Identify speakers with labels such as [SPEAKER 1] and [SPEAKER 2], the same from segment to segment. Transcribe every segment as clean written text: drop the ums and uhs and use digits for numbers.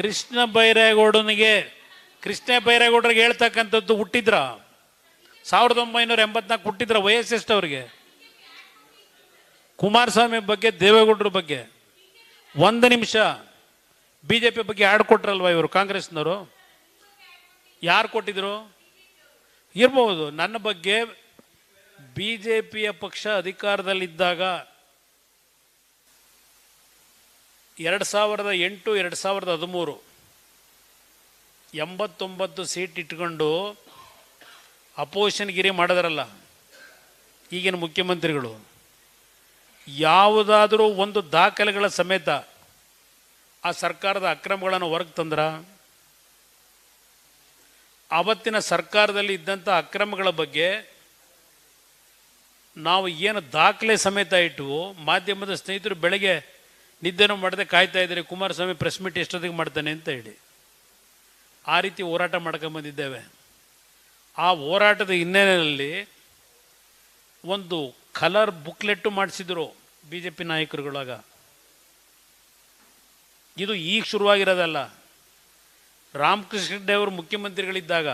[SPEAKER 1] ಕೃಷ್ಣ ಬೈರೇಗೌಡರಿಗೆ ಹೇಳ್ತಕ್ಕಂಥದ್ದು ಹುಟ್ಟಿದ್ರ 1984 ಹುಟ್ಟಿದ್ರ. ವಯಸ್ಸೆಷ್ಟು ಅವ್ರಿಗೆ? ಕುಮಾರಸ್ವಾಮಿ ಬಗ್ಗೆ, ದೇವೇಗೌಡರ ಬಗ್ಗೆ 1 ನಿಮಿಷ ಬಿಜೆಪಿ ಬಗ್ಗೆ ಆಡ್ಕೊಟ್ರಲ್ವ ಇವರು ಕಾಂಗ್ರೆಸ್ನವರು? ಯಾರು ಕೊಟ್ಟಿದ್ರು? ಇರ್ಬೋದು. ನನ್ನ ಬಗ್ಗೆ ಬಿಜೆಪಿಯ ಪಕ್ಷ ಅಧಿಕಾರದಲ್ಲಿದ್ದಾಗ 2008 2013 89 ಸೀಟ್ ಇಟ್ಕೊಂಡು ಅಪೋಸಿಷನ್ ಗಿರಿ ಮಾಡಿದ್ರಲ್ಲ ಈಗಿನ ಮುಖ್ಯಮಂತ್ರಿಗಳು, ಯಾವುದಾದರೂ ಒಂದು ದಾಖಲೆಗಳ ಸಮೇತ ಆ ಸರ್ಕಾರದ ಅಕ್ರಮಗಳನ್ನು ಹೊರಗೆ ತಂದ್ರ? ಆವತ್ತಿನ ಸರ್ಕಾರದಲ್ಲಿ ಇದ್ದಂಥ ಅಕ್ರಮಗಳ ಬಗ್ಗೆ ನಾವು ಏನು ದಾಖಲೆ ಸಮೇತ ಇಟ್ಟು ಮಾಧ್ಯಮದ ಸ್ನೇಹಿತರು ಬೆಳಗ್ಗೆ ನಿದ್ದೆನೂ ಮಾಡದೆ ಕಾಯ್ತಾ ಇದ್ದಾರೆ ಕುಮಾರಸ್ವಾಮಿ ಪ್ರೆಸ್ ಮೀಟ್ ಎಷ್ಟೊತ್ತಿಗೆ ಮಾಡ್ತಾನೆ ಅಂತ ಹೇಳಿ. ಆ ರೀತಿ ಹೋರಾಟ ಮಾಡ್ಕೊಂಬಂದಿದ್ದೇವೆ. ಆ ಹೋರಾಟದ ಹಿನ್ನೆಲೆಯಲ್ಲಿ ಒಂದು ಕಲರ್ ಬುಕ್ಲೆಟ್ಟು ಮಾಡಿಸಿದ್ರು ಬಿ ಜೆ ಪಿ ನಾಯಕರುಗಳಾಗ. ಇದು ಈಗ ಶುರುವಾಗಿರೋದಲ್ಲ. ರಾಮಕೃಷ್ಣ ಹೆಗಡೆ ಅವರು ಮುಖ್ಯಮಂತ್ರಿಗಳಿದ್ದಾಗ,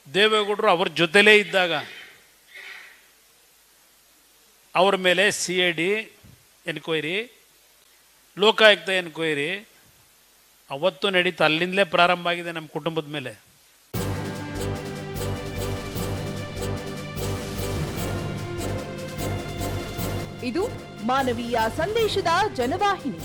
[SPEAKER 1] ದೇವೇಗೌಡರು ಅವ್ರ ಜೊತೆಲೇ ಇದ್ದಾಗ ಅವ್ರ ಮೇಲೆ CID ಎನ್ಕ್ವೈರಿ, ಲೋಕಾಯುಕ್ತ ಎನ್ಕ್ವೈರಿ ಅವತ್ತು ನಡೀತಾ. ಅಲ್ಲಿಂದಲೇ ಪ್ರಾರಂಭ ಆಗಿದೆ ನಮ್ಮ ಕುಟುಂಬದ ಮೇಲೆ.
[SPEAKER 2] ಇದು ಮಾನವೀಯ ಸಂದೇಶದ ಜನವಾಹಿನಿ.